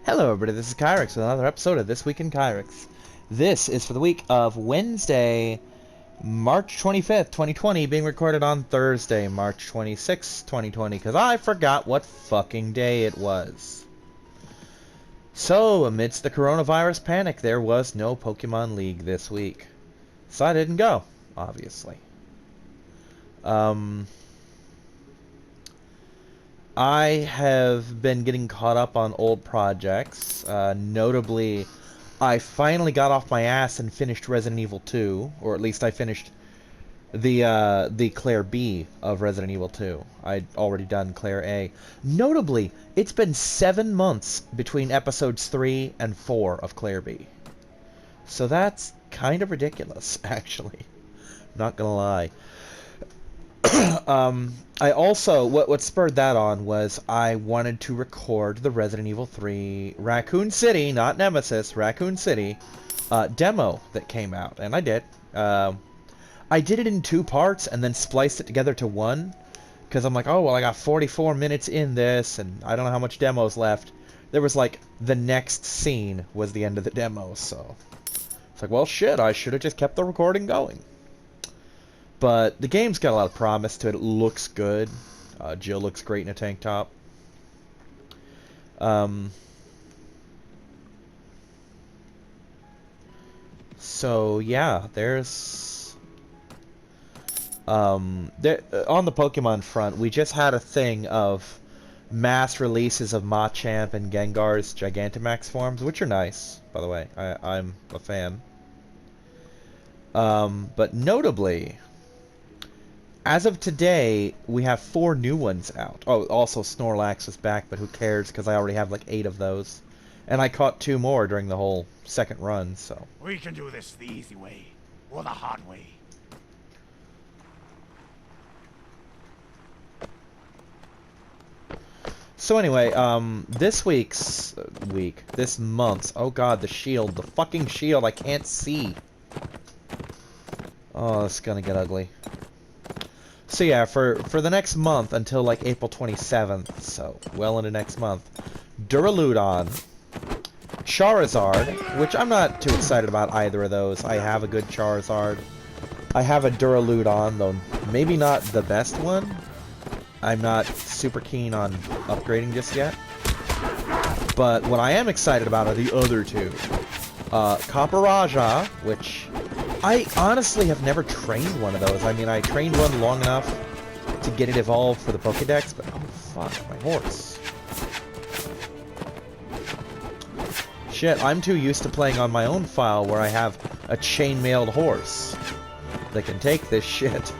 Hello everybody, this is Kyrix with another episode of This Week in Kyrix. This is for the week of Wednesday, March 25th, 2020, being recorded on Thursday, March 26th, 2020, because I forgot what fucking day it was. So, amidst the coronavirus panic, there was no Pokemon League this week. So I didn't go, obviously. I have been getting caught up on old projects. Notably, I finally got off my ass and finished Resident Evil 2, or at least I finished the Claire B of Resident Evil 2. I'd already done Claire A. Notably, it's been 7 months between episodes 3 and 4 of Claire B. So that's kind of ridiculous, actually. Not gonna lie. I also, what spurred that on was I wanted to record the Resident Evil 3 Raccoon City, not Nemesis, Raccoon City, demo that came out, and I did. I did it in 2 parts and then spliced it together to one, because I'm like, oh, well, I got 44 minutes in this, and I don't know how much demo's left. There was, like, the next scene was the end of the demo, so it's like, well, shit, I should have just kept the recording going. But the game's got a lot of promise to it. It looks good. Jill looks great in a tank top. So yeah, there's on the Pokemon front, we just had a thing of mass releases of Machamp and Gengar's Gigantamax forms, which are nice, by the way. I'm a fan. But notably, as of today, we have 4 new ones out. Oh, also Snorlax is back, but who cares, because I already have like 8 of those. And I caught 2 more during the whole second run, so. We can do this the easy way, or the hard way. So anyway, this month's, oh god, the shield, the fucking shield, I can't see. Oh, it's gonna get ugly. So yeah, for the next month until like April 27th, so well into next month, Duraludon, Charizard, which I'm not too excited about either of those. I have a good Charizard. I have a Duraludon, though maybe not the best one. I'm not super keen on upgrading just yet. But what I am excited about are the other 2. Copperajah, which I honestly have never trained one of those. I mean, I trained one long enough to get it evolved for the Pokedex, but oh fuck, my horse. Shit, I'm too used to playing on my own file where I have a chainmailed horse that can take this shit.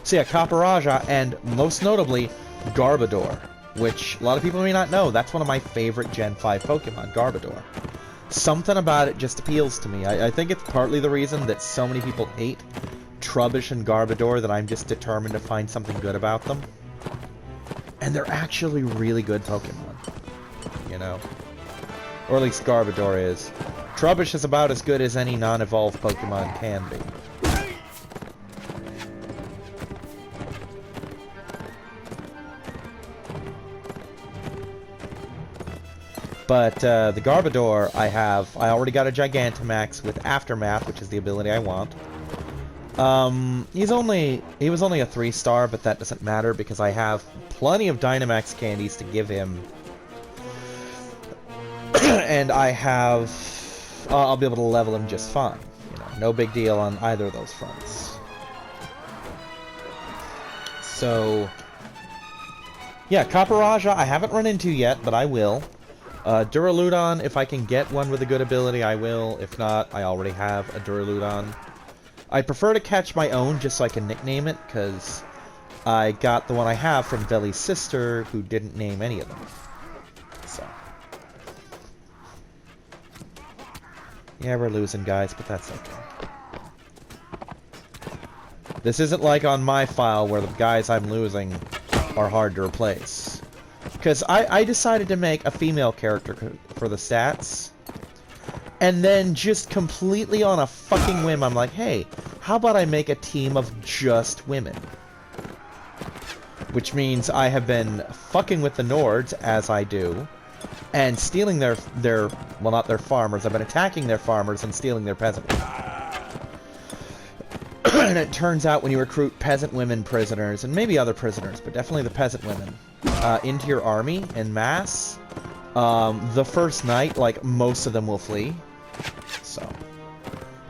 So yeah, Copperajah, and most notably, Garbodor, which a lot of people may not know, that's one of my favorite Gen 5 Pokemon, Garbodor. Something about it just appeals to me. I think it's partly the reason that so many people hate Trubbish and Garbodor that I'm just determined to find something good about them. And they're actually really good Pokemon, you know? Or at least Garbodor is. Trubbish is about as good as any non-evolved Pokemon can be. But the Garbodor I already got a Gigantamax with Aftermath, which is the ability I want. He was only a 3-star, but that doesn't matter because I have plenty of Dynamax candies to give him. And I have I'll be able to level him just fine. You know, no big deal on either of those fronts. So yeah, Copperajah I haven't run into yet, but I will. Duraludon, if I can get one with a good ability, I will. If not, I already have a Duraludon. I prefer to catch my own just so I can nickname it, because I got the one I have from Veli's sister, who didn't name any of them. So. Yeah, we're losing, guys, but that's okay. This isn't like on my file, where the guys I'm losing are hard to replace. Because I decided to make a female character for the stats, and then just completely on a fucking whim, I'm like, hey, how about I make a team of just women? which means I have been fucking with the Nords, as I do, and stealing their well, not their farmers. I've been attacking their farmers and stealing their peasant women. And it turns out when you recruit peasant women prisoners, and maybe other prisoners, but definitely the peasant women, into your army en masse, the first night, like, most of them will flee. So,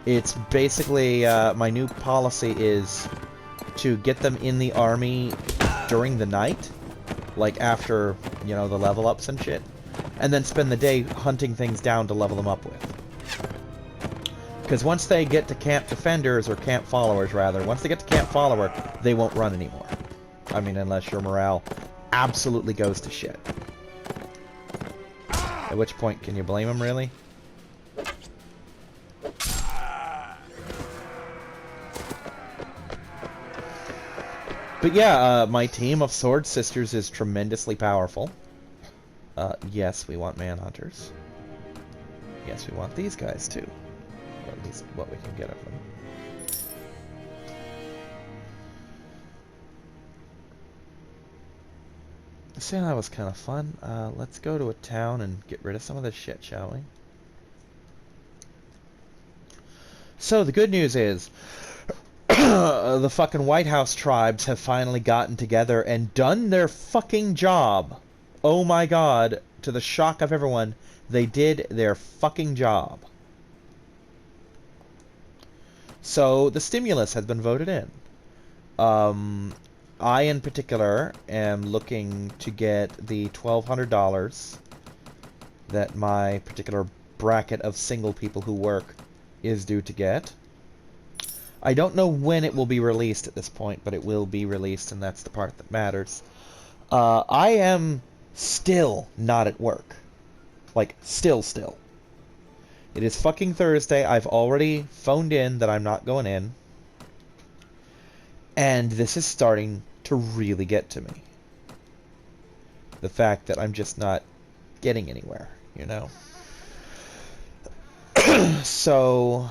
it's basically, my new policy is to get them in the army during the night, like after, you know, the level ups and shit, and then spend the day hunting things down to level them up with. Because once they get to camp defenders, or camp followers rather, once they get to camp follower, they won't run anymore. I mean, unless your morale absolutely goes to shit. At which point, can you blame them, really? But yeah, my team of Sword Sisters is tremendously powerful. Yes, we want manhunters. Yes, we want these guys too. Or at least what we can get of them. So that was kind of fun. Let's go to a town and get rid of some of this shit, shall we? So the good news is, the fucking White House tribes have finally gotten together and done their fucking job. Oh my god, to the shock of everyone, they did their fucking job. So the stimulus has been voted in. I in particular am looking to get the $1,200 that my particular bracket of single people who work is due to get. I don't know when it will be released at this point, but it will be released, and that's the part that matters. I am still not at work. Like, still. It is fucking Thursday. I've already phoned in that I'm not going in. And this is starting to really get to me. The fact that I'm just not getting anywhere, you know? So,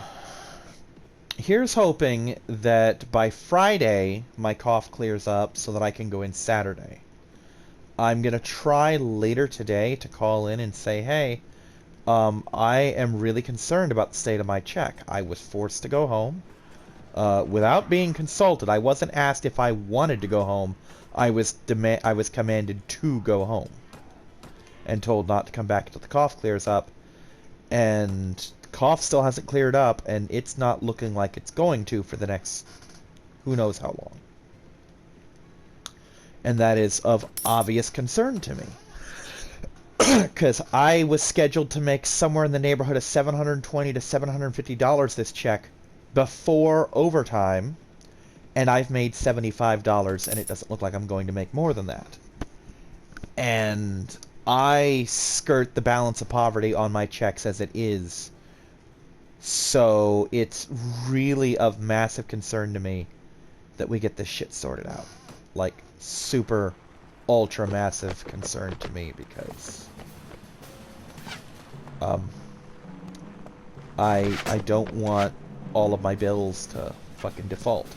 here's hoping that by Friday my cough clears up so that I can go in Saturday. I'm going to try later today to call in and say, hey, I am really concerned about the state of my check. I was forced to go home without being consulted. I wasn't asked if I wanted to go home. I was commanded to go home and told not to come back until the cough clears up. And the cough still hasn't cleared up, and it's not looking like it's going to for the next who knows how long. And that is of obvious concern to me. Because I was scheduled to make somewhere in the neighborhood of $720 to $750 this check before overtime, and I've made $75, and it doesn't look like I'm going to make more than that. And I skirt the balance of poverty on my checks as it is. So it's really of massive concern to me that we get this shit sorted out. Like, super, ultra massive concern to me, because I don't want all of my bills to fucking default.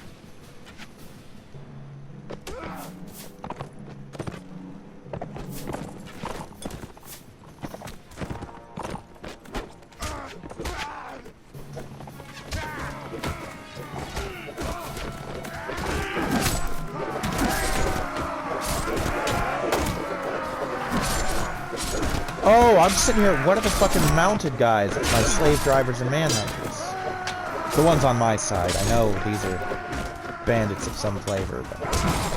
Oh, I'm sitting here. What are the fucking mounted guys? My slave drivers and manhunters. The ones on my side. I know these are bandits of some flavor, but...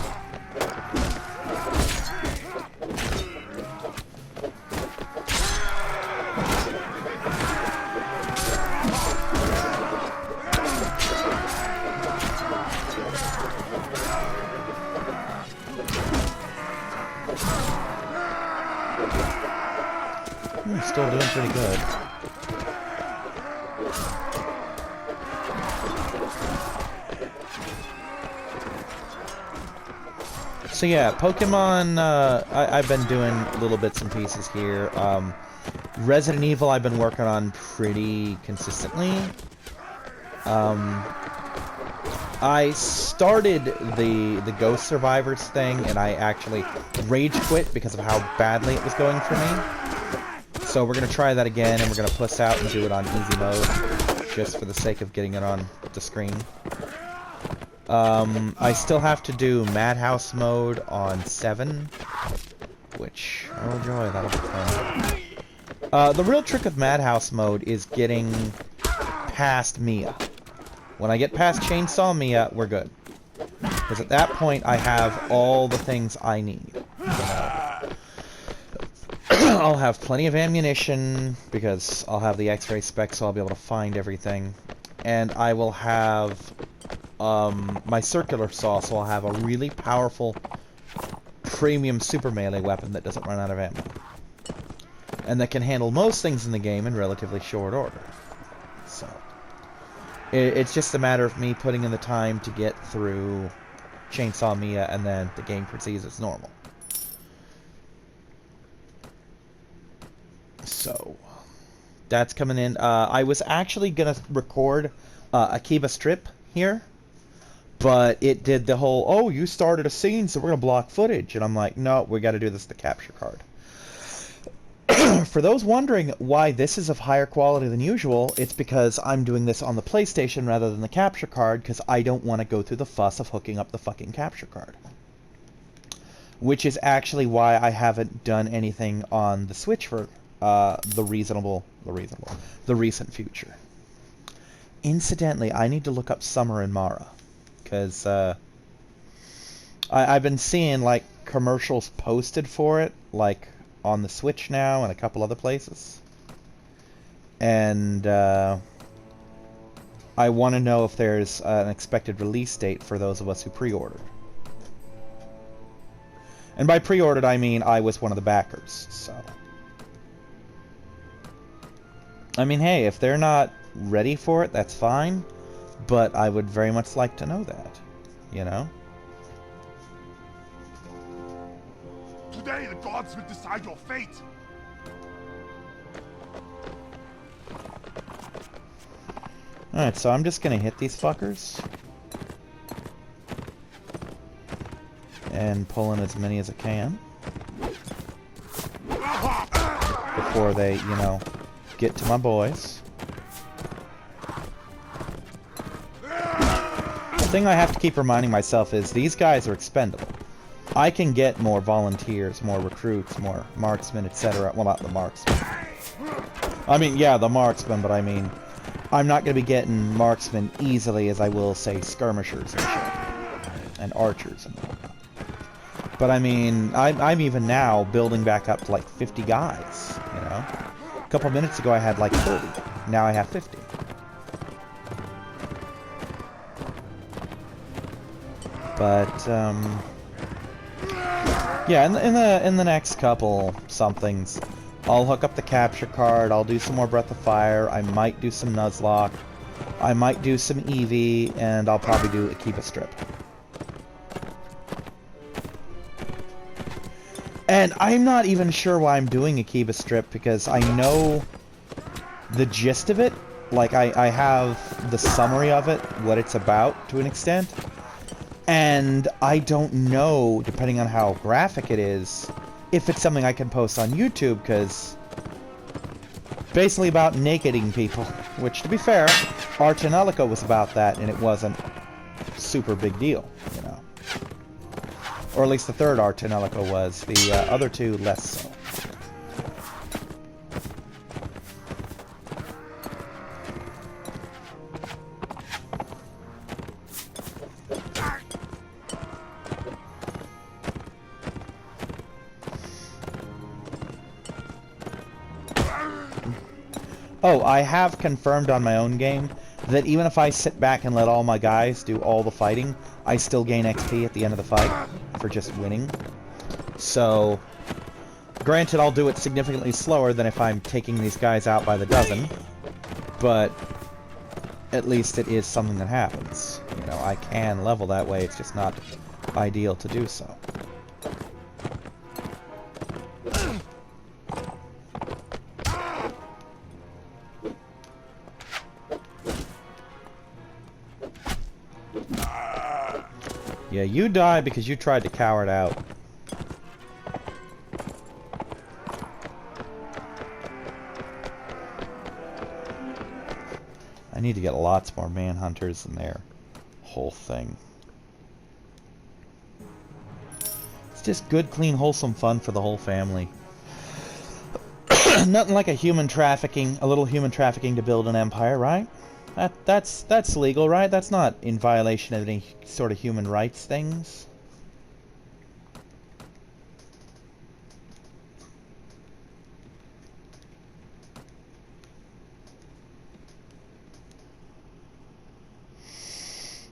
Still doing pretty good. So yeah, Pokemon, I've been doing little bits and pieces here. Resident Evil I've been working on pretty consistently. I started the Ghost Survivors thing, and I actually rage quit because of how badly it was going for me. So we're going to try that again, and we're going to puss out and do it on easy mode, just for the sake of getting it on the screen. I still have to do Madhouse mode on 7, which, oh joy, that'll be fun. The real trick of Madhouse mode is getting past Mia. When I get past Chainsaw Mia, we're good. Because at that point, I have all the things I need. I'll have plenty of ammunition, because I'll have the X-ray spec, so I'll be able to find everything. And I will have my circular saw, so I'll have a really powerful premium super melee weapon that doesn't run out of ammo. And that can handle most things in the game in relatively short order. So it's just a matter of me putting in the time to get through Chainsaw Mia, and then the game proceeds as normal. So that's coming in. I was actually gonna record Akiba Strip here, but it did the whole, oh, you started a scene, so we're gonna block footage, and I'm like, no, we got to do this the capture card. For those wondering why this is of higher quality than usual, it's because I'm doing this on the PlayStation rather than the capture card, because I don't want to go through the fuss of hooking up the fucking capture card. Which is actually why I haven't done anything on the Switch for the recent future. Incidentally, I need to look up Summer in Mara, because I've been seeing like commercials posted for it, like on the Switch now and a couple other places. And I want to know if there's an expected release date for those of us who pre-ordered. And by pre-ordered, I mean I was one of the backers, so. I mean, hey, if they're not ready for it, that's fine. But I would very much like to know that, you know? Today the gods will decide your fate. Alright, so I'm just gonna hit these fuckers. And pull in as many as I can. Before they, you know, get to my boys. The thing I have to keep reminding myself is these guys are expendable. I can get more volunteers, more recruits, more marksmen, etc. Well, not the marksmen. I mean, yeah, the marksmen, but I mean, I'm not going to be getting marksmen easily as I will, say, skirmishers and shit. And archers and whatnot. But I mean, I'm even now building back up to like 50 guys, you know? A couple minutes ago I had like 30. Now I have 50. But, yeah, in the next couple somethings, I'll hook up the capture card, I'll do some more Breath of Fire, I might do some Nuzlocke, I might do some EV, and I'll probably do Akiba Strip. And I'm not even sure why I'm doing Akiba Strip, because I know the gist of it. Like, I have the summary of it, what it's about, to an extent. And I don't know, depending on how graphic it is, if it's something I can post on YouTube, because basically about nakeding people. Which, to be fair, Artanelica was about that, and it wasn't super big deal, you know. Or at least the third Artanelica was. The other two, less so. Oh, I have confirmed on my own game that even if I sit back and let all my guys do all the fighting, I still gain XP at the end of the fight for just winning. So, granted, I'll do it significantly slower than if I'm taking these guys out by the dozen, but at least it is something that happens. You know, I can level that way, it's just not ideal to do so. Yeah, you die because you tried to cower it out. I need to get lots more manhunters in their whole thing. It's just good, clean, wholesome fun for the whole family. Nothing like a little human trafficking to build an empire, right? That's legal, right? That's not in violation of any sort of human rights things.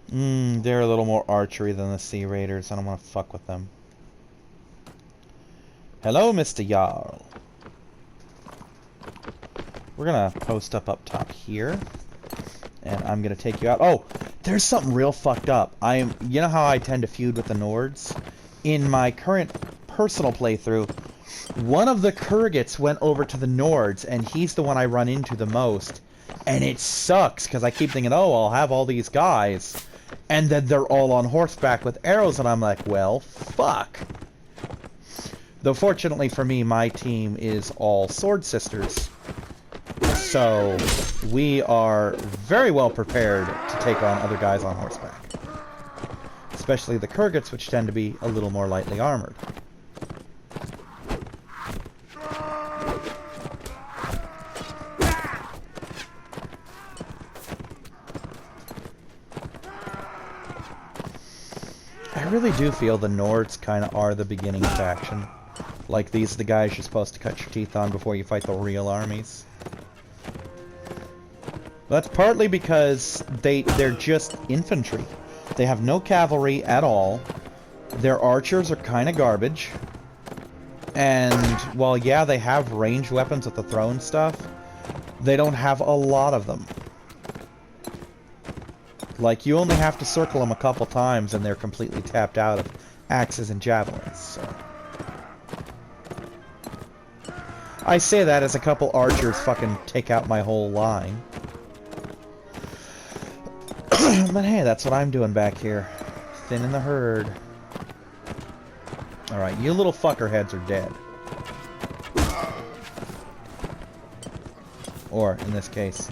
They're a little more archery than the Sea Raiders. I don't want to fuck with them. Hello, Mr. Jarl. We're gonna post up top here. And I'm gonna take you out. Oh, there's something real fucked up. You know how I tend to feud with the Nords? In my current personal playthrough, one of the Kyrix went over to the Nords, and he's the one I run into the most. And it sucks, because I keep thinking, oh, I'll have all these guys. And then they're all on horseback with arrows, and I'm like, well, fuck. Though fortunately for me, my team is all sword sisters. So we are very well prepared to take on other guys on horseback. Especially the Kyrgyz, which tend to be a little more lightly armored. I really do feel the Nords kind of are the beginning faction. Like, these are the guys you're supposed to cut your teeth on before you fight the real armies. That's partly because they're just infantry. They have no cavalry at all. Their archers are kind of garbage. And while, yeah, they have ranged weapons with the thrown stuff, they don't have a lot of them. Like, you only have to circle them a couple times and they're completely tapped out of axes and javelins, so. I say that as a couple archers fucking take out my whole line. But hey, that's what I'm doing back here. Thinning the herd. Alright, you little fuckerheads are dead. Or, in this case,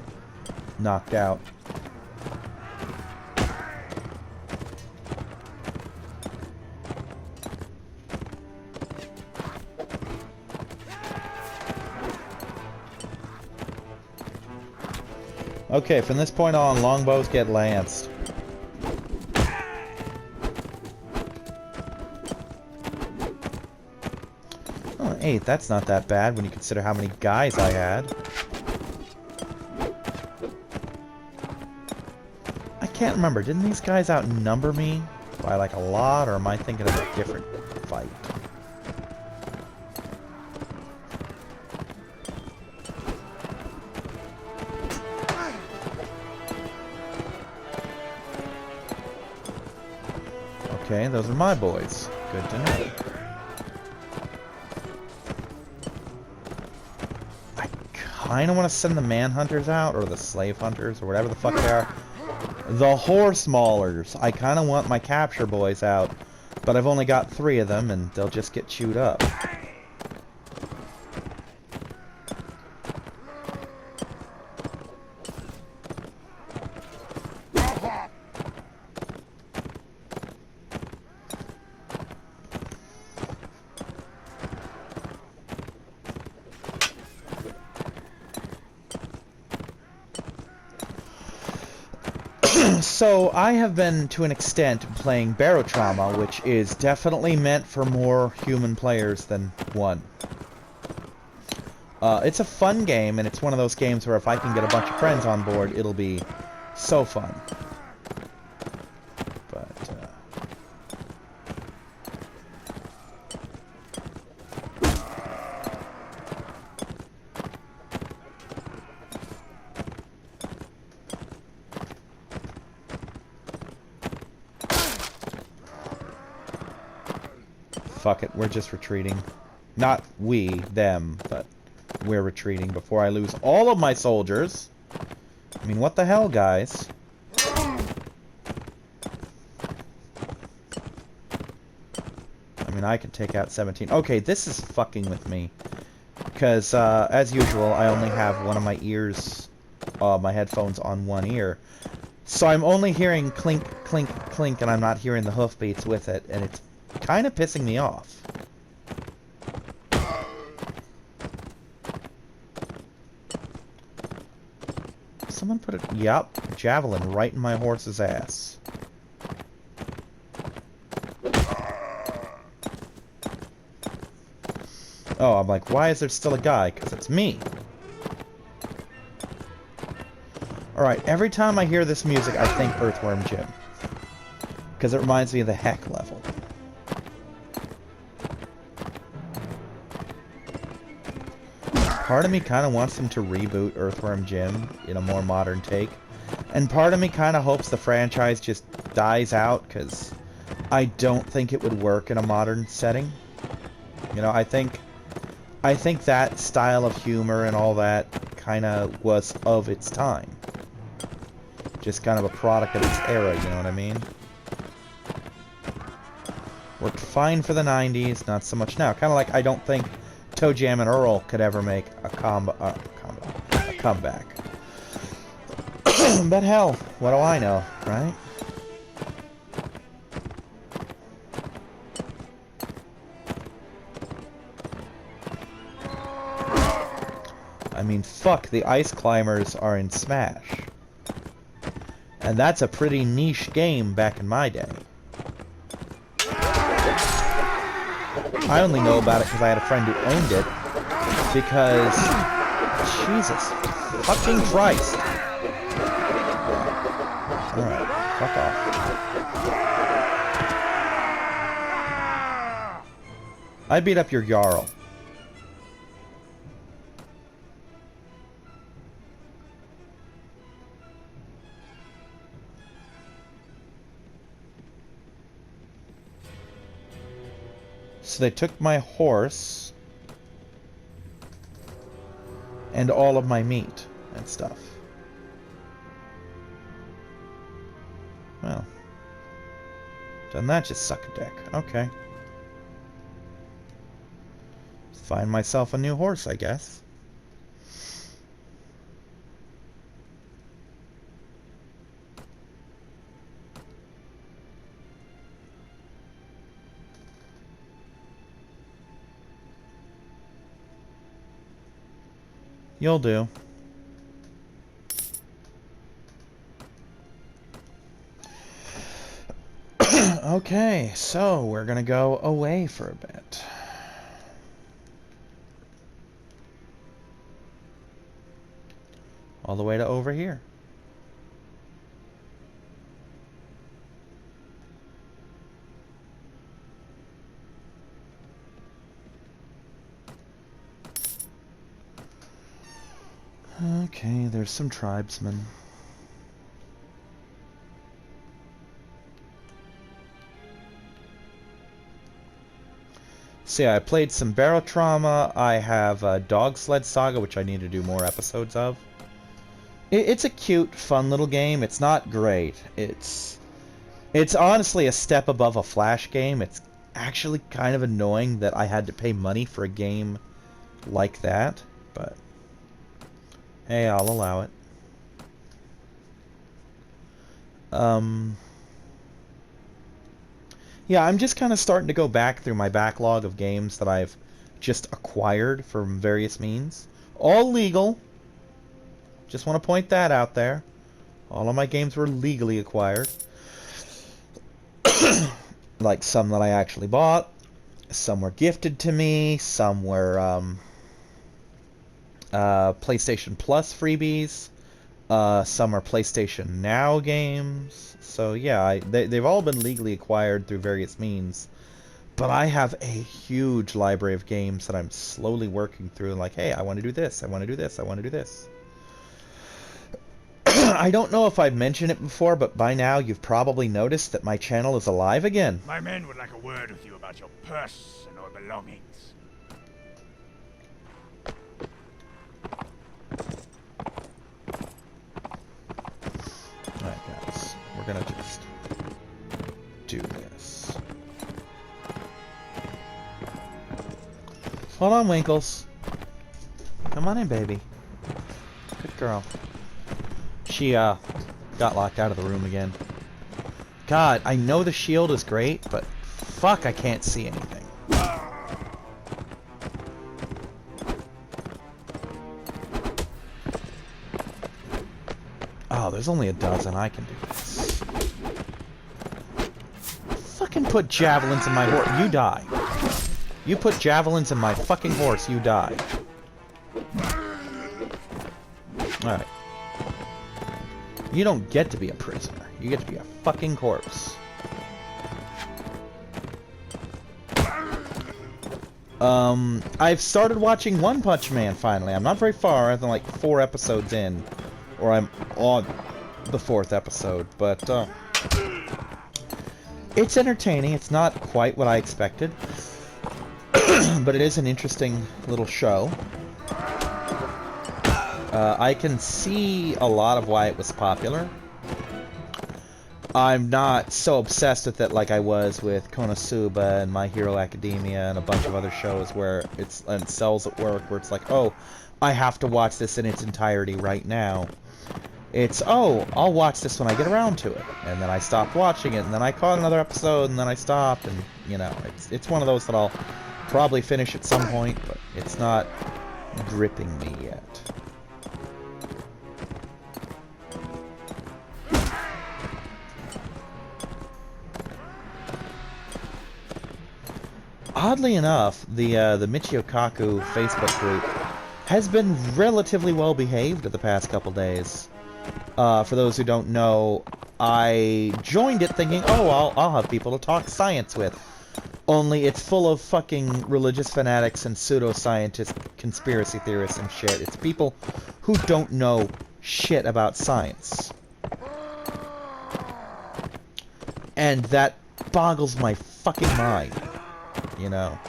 knocked out. Okay, from this point on, longbows get lanced. Oh, 8, that's not that bad when you consider how many guys I had. I can't remember, didn't these guys outnumber me by like a lot, or am I thinking of a different fight? Okay, those are my boys. Good to know. I kind of want to send the manhunters out, or the slave hunters, or whatever the fuck they are. The horse maulers. I kind of want my capture boys out, but I've only got 3 of them, and they'll just get chewed up. So, I have been, to an extent, playing Barotrauma, which is definitely meant for more human players than one. It's a fun game, and it's one of those games where if I can get a bunch of friends on board, it'll be so fun. But, fuck it, we're just retreating. Not we, them, but we're retreating before I lose all of my soldiers. I mean, what the hell, guys? I mean, I can take out 17. Okay, this is fucking with me. Because, as usual, I only have one of my ears, my headphones on one ear. So I'm only hearing clink, clink, clink, and I'm not hearing the hoofbeats with it, and it's kind of pissing me off. Someone put a, yep, javelin right in my horse's ass. Oh, I'm like, why is there still a guy? Because it's me. Alright, every time I hear this music, I think Earthworm Jim. Because it reminds me of the Heck level. Part of me kind of wants them to reboot Earthworm Jim in a more modern take. And part of me kind of hopes the franchise just dies out, because I don't think it would work in a modern setting. You know, I think that style of humor and all that kind of was of its time. Just kind of a product of its era, you know what I mean? Worked fine for the 90s, not so much now. Kind of like I don't think Toe Jam and Earl could ever make a comeback. But hell, what do I know, right? I mean, fuck, the Ice Climbers are in Smash. And that's a pretty niche game back in my day. I only know about it because I had a friend who owned it. Because... Jesus fucking Christ. Alright, fuck off. I beat up your Jarl. So they took my horse and all of my meat and stuff. Well, doesn't that just suck a dick? Okay. Find myself a new horse, I guess. You'll do. Okay, so we're gonna go away for a bit. All the way to over here. Okay, there's some tribesmen. See, I played some Barotrauma. I have Dog Sled Saga, which I need to do more episodes of. It's a cute, fun little game. It's not great. It's honestly a step above a Flash game. It's actually kind of annoying that I had to pay money for a game like that, but hey, I'll allow it. Yeah, I'm just kind of starting to go back through my backlog of games that I've just acquired from various means. All legal. Just want to point that out there. All of my games were legally acquired. Like some that I actually bought. Some were gifted to me. Some were PlayStation Plus freebies. Some are PlayStation Now games. So yeah, they've all been legally acquired through various means. But I have a huge library of games that I'm slowly working through. Like, hey, I want to do this, I want to do this, I want to do this. I don't know if I've mentioned it before, but by now you've probably noticed that my channel is alive again. My men would like a word with you about your purse and your belongings. Alright guys, we're gonna just do this. Hold on, Winkles. Come on in, baby. Good girl. She, got locked out of the room again. God, I know the shield is great, but fuck, I can't see anything. Oh, there's only a dozen. I can do this. Fucking put javelins in my horse. You die. You put javelins in my fucking horse, you die. Alright. You don't get to be a prisoner. You get to be a fucking corpse. I've started watching One Punch Man finally. I'm not very far. I'm like 4 episodes in. Or I'm on the 4th episode. But, it's entertaining. It's not quite what I expected. But it is an interesting little show. I can see a lot of why it was popular. I'm not so obsessed with it like I was with Konosuba and My Hero Academia and a bunch of other shows where it's and Cells at Work, where it's like, oh, I have to watch this in its entirety right now. It's, oh, I'll watch this when I get around to it. And then I stopped watching it, and then I caught another episode, and then I stopped, and, you know, it's one of those that I'll probably finish at some point, but it's not gripping me yet. Oddly enough, the Michio Kaku Facebook group has been relatively well behaved the past couple days. For those who don't know, I joined it thinking, oh, I'll have people to talk science with. Only it's full of fucking religious fanatics and pseudoscientists, conspiracy theorists and shit. It's people who don't know shit about science. And that boggles my fucking mind. You know?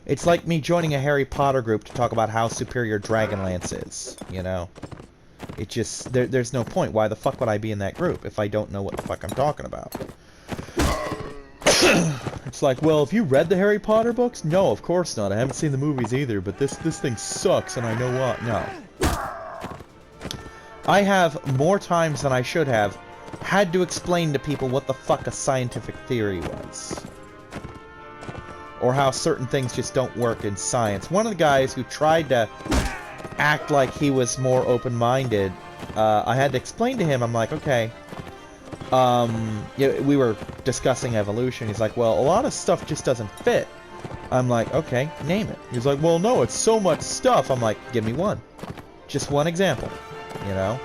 It's like me joining a Harry Potter group to talk about how superior Dragonlance is, you know? It just, there's no point. Why the fuck would I be in that group if I don't know what the fuck I'm talking about? It's like, well, have you read the Harry Potter books? No, of course not. I haven't seen the movies either, but this thing sucks and I know what. No. I have, more times than I should have, had to explain to people what the fuck a scientific theory was. Or how certain things just don't work in science. One of the guys who tried to act like he was more open-minded, I had to explain to him, I'm like, okay, yeah, we were discussing evolution. He's like, well, a lot of stuff just doesn't fit. I'm like, okay, name it. He's like, well, no, it's so much stuff. I'm like, give me one. Just one example, you know?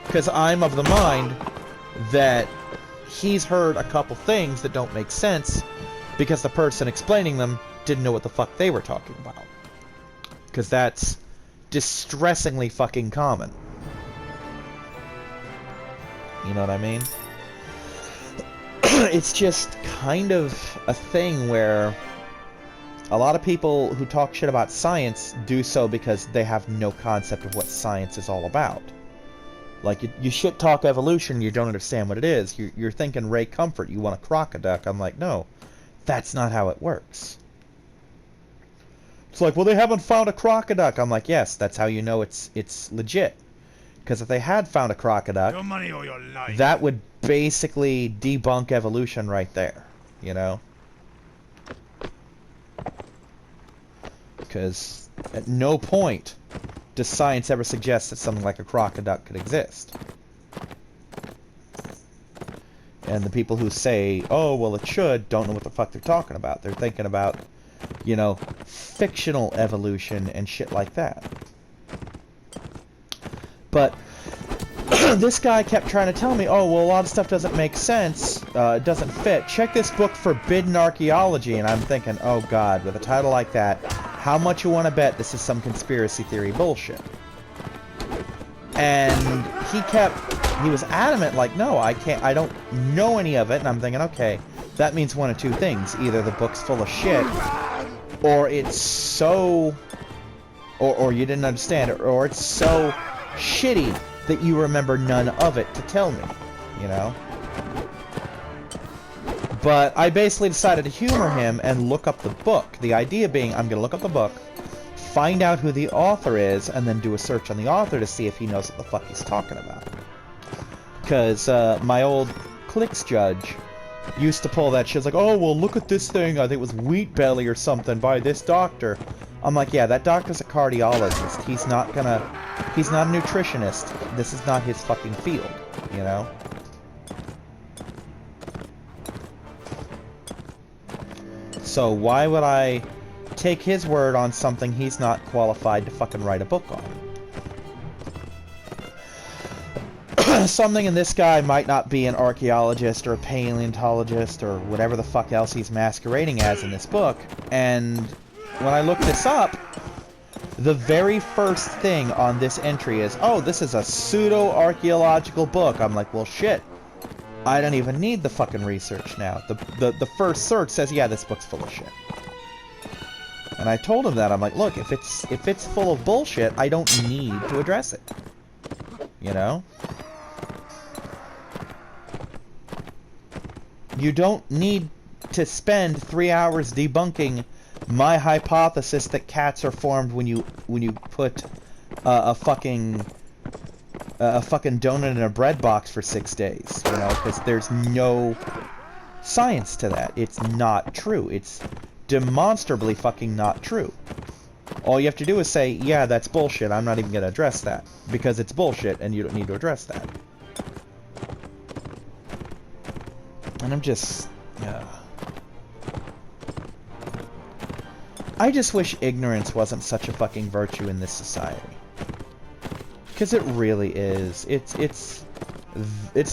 Because I'm of the mind that he's heard a couple things that don't make sense because the person explaining them didn't know what the fuck they were talking about. Because that's distressingly fucking common. You know what I mean? It's just kind of a thing where a lot of people who talk shit about science do so because they have no concept of what science is all about. Like, you shit talk evolution, you don't understand what it is. You're thinking Ray Comfort, you want a crocoduck. I'm like, no, that's not how it works. It's like, well, they haven't found a crocoduck. I'm like, yes, that's how you know it's legit. Because if they had found a crocoduck, Your money or your life. that would basically debunk evolution right there, you know? Because at no point does science ever suggest that something like a crocoduck could exist. And the people who say, oh, well, it should, don't know what the fuck they're talking about. They're thinking about, you know, fictional evolution and shit like that. But this guy kept trying to tell me, oh, well, a lot of stuff doesn't make sense, it doesn't fit. Check this book, Forbidden Archaeology. And I'm thinking, oh, God, with a title like that, how much you want to bet this is some conspiracy theory bullshit? And he was adamant, like, no, I don't know any of it. And I'm thinking, okay, that means one of two things. Either the book's full of shit, or it's so, or you didn't understand it, or it's so shitty that you remember none of it to tell me, you know? But I basically decided to humor him and look up the book. The idea being, I'm going to look up the book, find out who the author is, and then do a search on the author to see if he knows what the fuck he's talking about. Because my old Kyrix judge used to pull that shit. It's like, oh, well, look at this thing. I think it was Wheat Belly or something by this doctor. I'm like, yeah, that doctor's a cardiologist. He's not a nutritionist. This is not his fucking field, you know? So why would I take his word on something he's not qualified to fucking write a book on? Something in this guy might not be an archaeologist or a paleontologist or whatever the fuck else he's masquerading as in this book. And when I look this up, the very first thing on this entry is, oh, this is a pseudo-archaeological book. I'm like, well, shit. I don't even need the fucking research now. The first search says, yeah, this book's full of shit. And I told him that. I'm like, look, if it's full of bullshit, I don't need to address it. You know? You don't need to spend 3 hours debunking my hypothesis that cats are formed when you put a fucking donut in a bread box for 6 days, you know, because there's no science to that. It's not true. It's demonstrably fucking not true. All you have to do is say, yeah, that's bullshit. I'm not even going to address that because it's bullshit and you don't need to address that. And I'm just... I just wish ignorance wasn't such a fucking virtue in this society. Because it really is. It's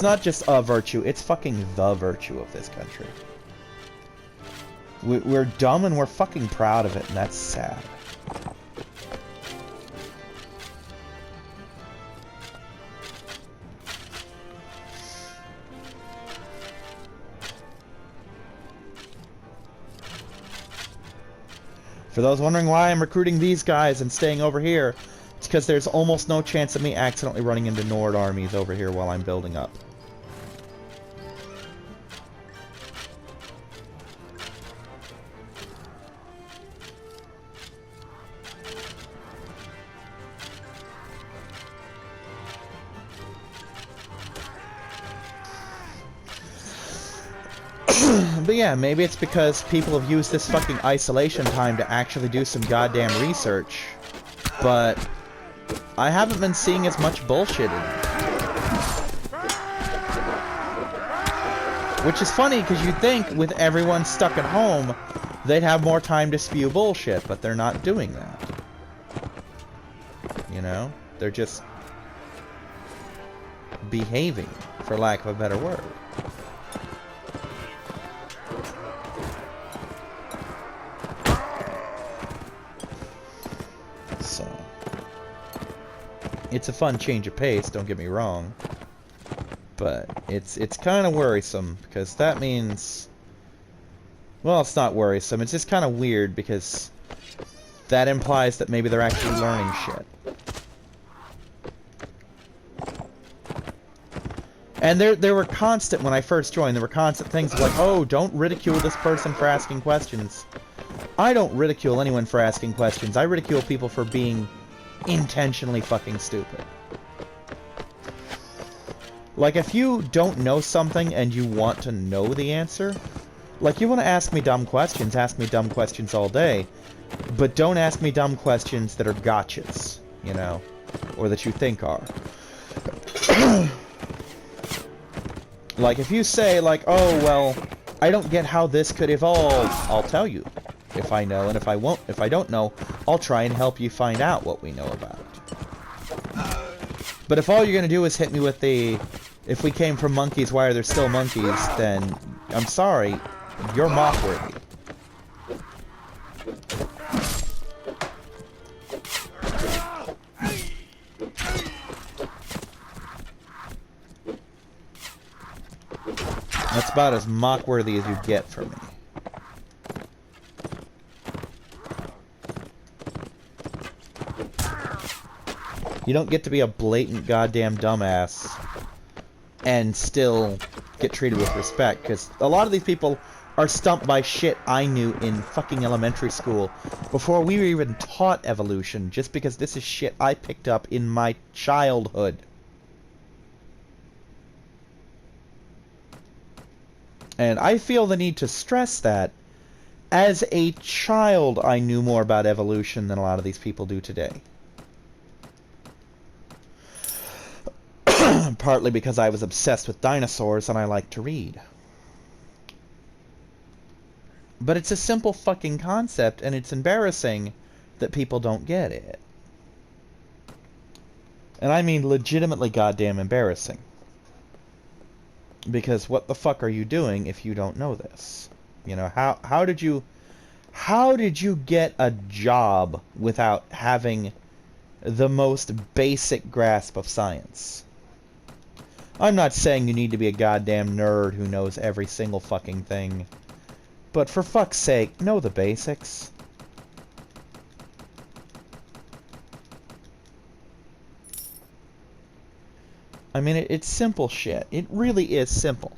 not just a virtue, it's fucking the virtue of this country. We're dumb and we're fucking proud of it, and that's sad. For those wondering why I'm recruiting these guys and staying over here, it's because there's almost no chance of me accidentally running into Nord armies over here while I'm building up. But yeah, maybe it's because people have used this fucking isolation time to actually do some goddamn research. But I haven't been seeing as much bullshit in it. Which is funny, because you'd think with everyone stuck at home, they'd have more time to spew bullshit, but they're not doing that. You know? They're just behaving, for lack of a better word. So, it's a fun change of pace, don't get me wrong. But it's kind of worrisome, because that means... Well, it's not worrisome, it's just kind of weird, because that implies that maybe they're actually learning shit. And there were constant, when I first joined, there were constant things like, oh, don't ridicule this person for asking questions. I don't ridicule anyone for asking questions. I ridicule people for being intentionally fucking stupid. Like, if you don't know something and you want to know the answer, like, you want to ask me dumb questions all day, but don't ask me dumb questions that are gotchas, you know, or that you think are. Like, if you say, like, oh, well, I don't get how this could evolve, I'll tell you if I know, and if I don't know, I'll try and help you find out what we know about it. But if all you're gonna do is hit me with the, if we came from monkeys, why are there still monkeys, then, I'm sorry, you're mock-worthy. That's about as mock-worthy as you get from me. You don't get to be a blatant goddamn dumbass and still get treated with respect, because a lot of these people are stumped by shit I knew in fucking elementary school before we were even taught evolution, just because this is shit I picked up in my childhood. And I feel the need to stress that as a child I knew more about evolution than a lot of these people do today. Partly because I was obsessed with dinosaurs and I like to read. But it's a simple fucking concept, and it's embarrassing that people don't get it. And I mean legitimately goddamn embarrassing. Because what the fuck are you doing if you don't know this? You know, how did you get a job without having the most basic grasp of science? I'm not saying you need to be a goddamn nerd who knows every single fucking thing. But for fuck's sake, know the basics. I mean, it's simple shit. It really is simple.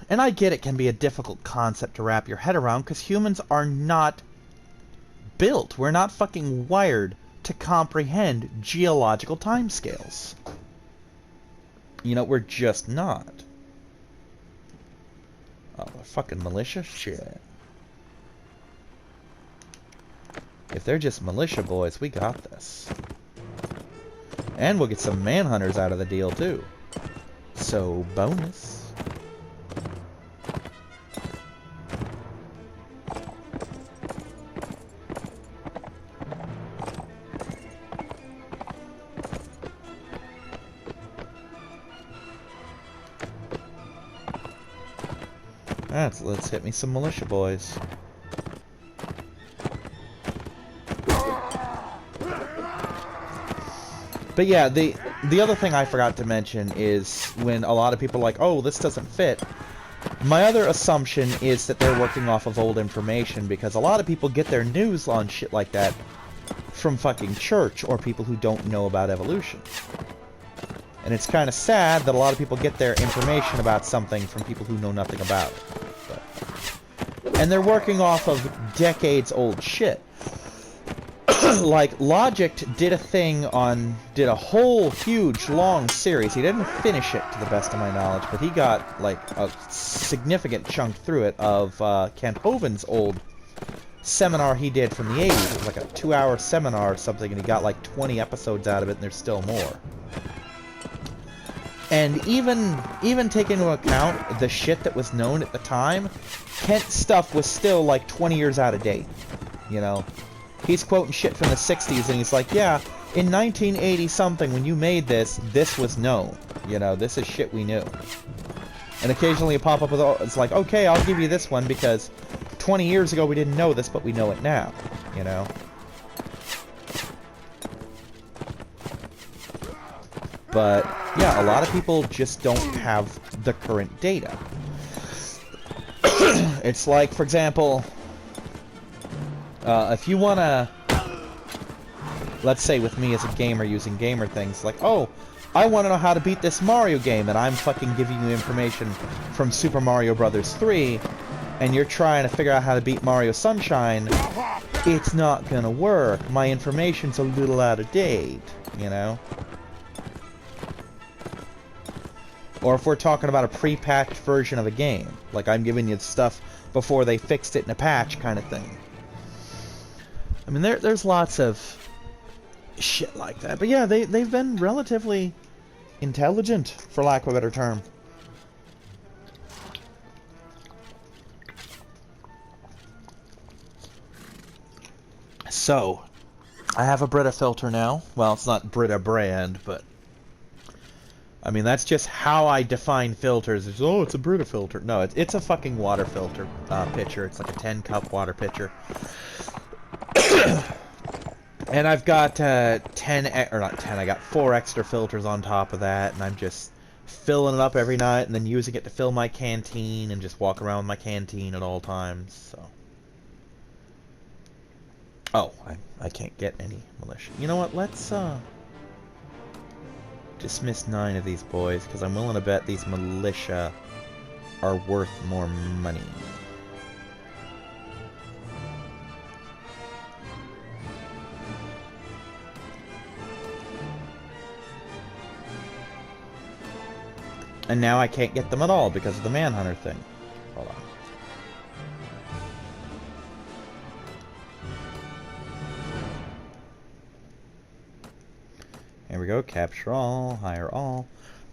And I get it can be a difficult concept to wrap your head around, because humans are not built. We're not fucking wired to comprehend geological timescales. You know, we're just not. Oh, fucking militia? Shit. If they're just militia boys, we got this. And we'll get some manhunters out of the deal, too. So, bonus. Let's hit me some militia boys. But yeah, the other thing I forgot to mention is when a lot of people are like, oh, this doesn't fit. My other assumption is that they're working off of old information, because a lot of people get their news on shit like that from fucking church or people who don't know about evolution. And it's kind of sad that a lot of people get their information about something from people who know nothing about it. And they're working off of decades old shit. Like, Logic did a whole huge long series. He didn't finish it to the best of my knowledge, but he got like a significant chunk through it of Kent Hovind's old seminar he did from the 80s. It was like a 2-hour seminar or something, and he got like 20 episodes out of it, and there's still more. And even taking into account the shit that was known at the time, Kent's stuff was still like 20 years out of date, you know? He's quoting shit from the 60s, and he's like, yeah, in 1980-something, when you made this, this was known. You know, this is shit we knew. And occasionally you pop up with, it's like, okay, I'll give you this one, because 20 years ago we didn't know this, but we know it now, you know? But, yeah, a lot of people just don't have the current data. It's like, for example, if you want to, let's say with me as a gamer using gamer things, like, oh, I want to know how to beat this Mario game, and I'm fucking giving you information from Super Mario Bros. 3, and you're trying to figure out how to beat Mario Sunshine, it's not gonna work. My information's a little out of date, you know? Or if we're talking about a pre-patched version of a game, like I'm giving you stuff before they fixed it in a patch kind of thing. I mean, there's lots of shit like that. But yeah, they've been relatively intelligent, for lack of a better term. So, I have a Brita filter now. Well, it's not Brita brand, but I mean, that's just how I define filters. It's, oh, it's a Brita filter. No, it's a fucking water filter pitcher. It's like a 10-cup water pitcher. And I've got 10, or not 10, I got 4 extra filters on top of that, and I'm just filling it up every night and then using it to fill my canteen and just walk around with my canteen at all times, so. Oh, I can't get any militia. You know what, let's Dismiss 9 of these boys, because I'm willing to bet these militia are worth more money. And now I can't get them at all because of the Manhunter thing. Hold on. Here we go. Capture all. Hire all.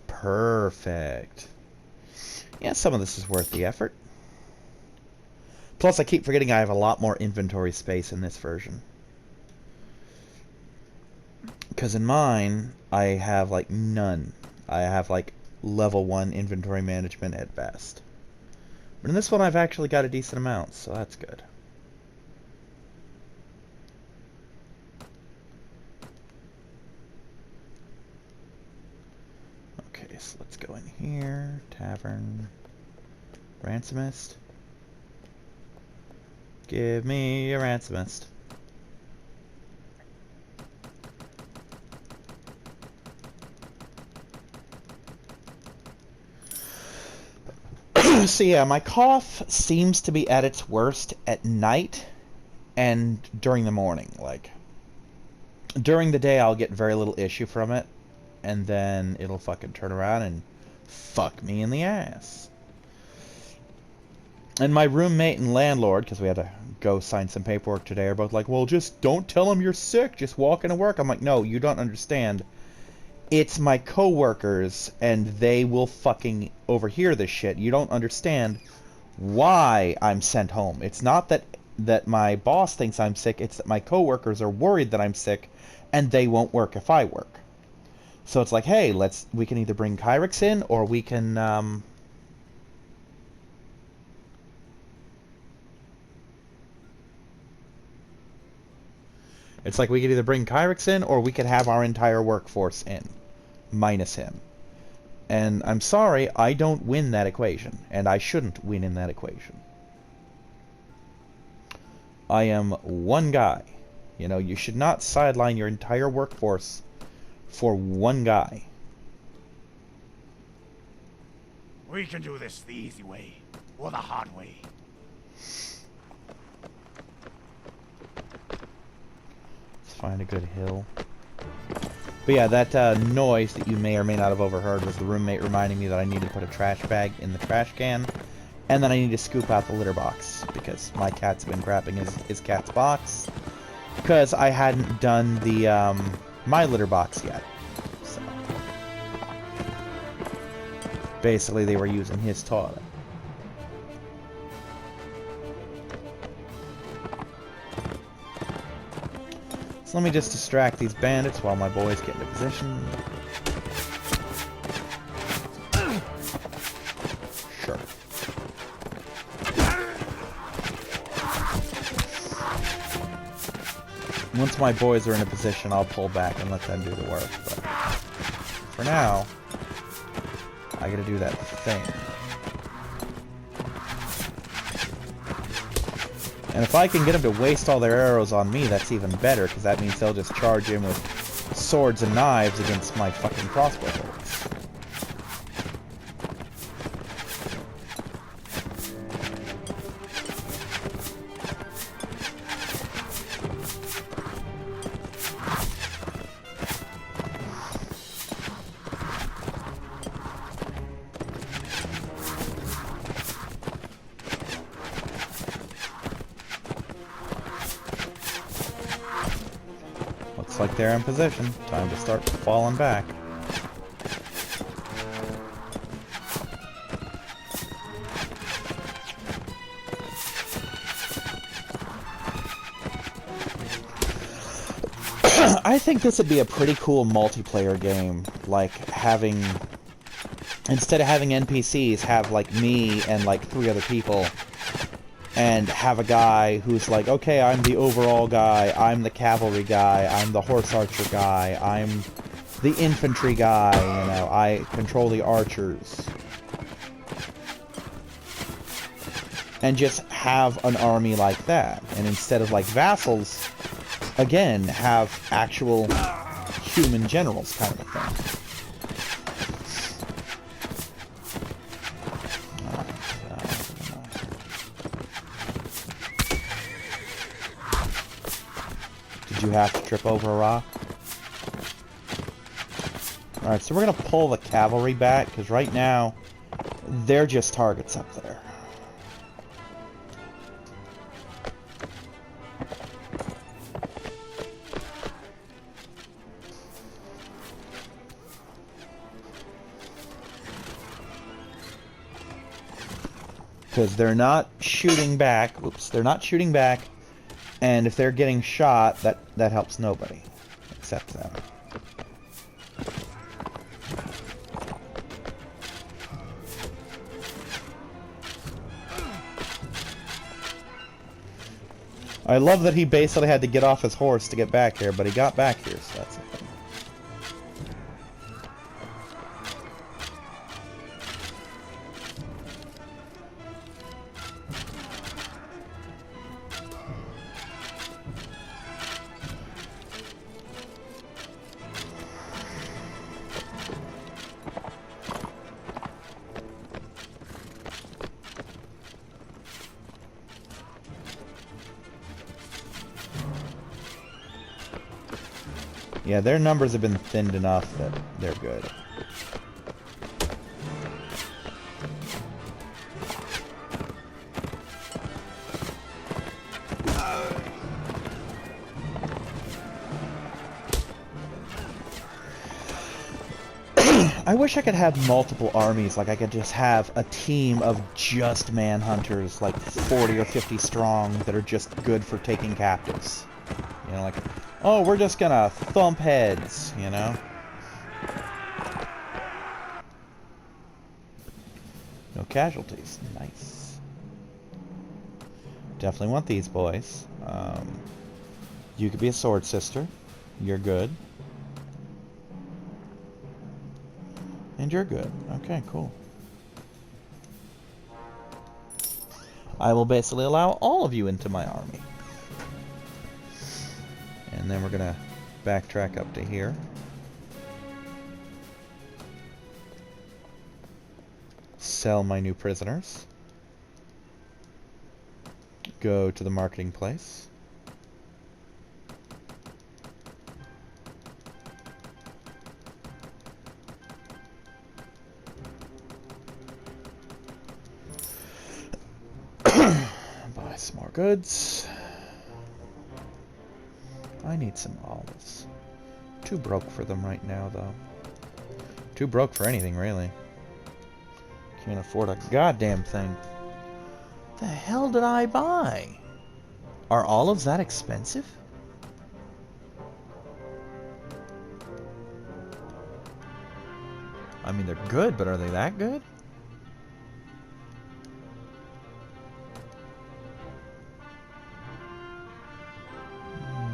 Perfect. Yeah, some of this is worth the effort. Plus, I keep forgetting I have a lot more inventory space in this version. Because in mine, I have, like, none. I have, like, level 1 inventory management at best. But in this one I've actually got a decent amount, so that's good. Okay, so let's go in here. Tavern. Ransomist. Give me a ransomist. So yeah, my cough seems to be at its worst at night and during the morning. Like, during the day I'll get very little issue from it, and then it'll fucking turn around and fuck me in the ass. And my roommate and landlord, because we had to go sign some paperwork today, are both like, well, just don't tell them you're sick, just walk into work. I'm like, no, you don't understand. It's my coworkers, and they will fucking overhear this shit. You don't understand why I'm sent home. It's not that my boss thinks I'm sick. It's that my coworkers are worried that I'm sick, and they won't work if I work. So it's like, hey, we can either bring Kyrix in, or we can it's like we could either bring Kyrix in, or we could have our entire workforce in, minus him. And I'm sorry, I don't win that equation, and I shouldn't win in that equation. I am one guy. You know, you should not sideline your entire workforce for one guy. We can do this the easy way, or the hard way. Find a good hill. But yeah, that noise that you may or may not have overheard was the roommate reminding me that I need to put a trash bag in the trash can, and then I need to scoop out the litter box, because my cat's been crapping his cat's box, because I hadn't done the my litter box yet. So basically they were using his toilet. Let me just distract these bandits while my boys get into position. Sure. Once my boys are in a position, I'll pull back and let them do the work. But for now, I gotta do that thing. And if I can get them to waste all their arrows on me, that's even better, because that means they'll just charge in with swords and knives against my fucking crossbow bolts. Looks like they're in position. Time to start falling back. I think this would be a pretty cool multiplayer game, like having, instead of having NPCs, have like me and like 3 other people, and have a guy who's like, okay, I'm the overall guy, I'm the cavalry guy, I'm the horse archer guy, I'm the infantry guy, you know, I control the archers. And just have an army like that. And instead of like vassals, again, have actual human generals kind of a thing. you have to trip over a rock. Alright, so we're going to pull the cavalry back, because right now, they're just targets up there. Because they're not shooting back. Oops, they're not shooting back. And if they're getting shot, that helps nobody. Except them. I love that he basically had to get off his horse to get back here, but he got back here, so that's the thing. Yeah, their numbers have been thinned enough that they're good. I wish I could have multiple armies, like I could just have a team of just manhunters, like 40 or 50 strong, that are just good for taking captives. You know, like, oh, we're just gonna thump heads, you know? No casualties. Nice. Definitely want these boys. You could be a sword sister. You're good. And you're good. Okay, cool. I will basically allow all of you into my army. And then we're gonna backtrack up to here. Sell my new prisoners. Go to the marketing place. Buy some more goods. I need some olives. Too broke for them right now, though. Too broke for anything, really. Can't afford a goddamn thing. The hell did I buy? Are olives that expensive? I mean, they're good, but are they that good?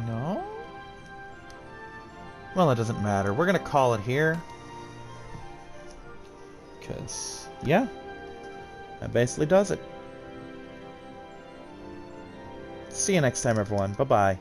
No? Well, it doesn't matter. We're gonna call it here. Because, yeah. That basically does it. See you next time, everyone. Bye-bye.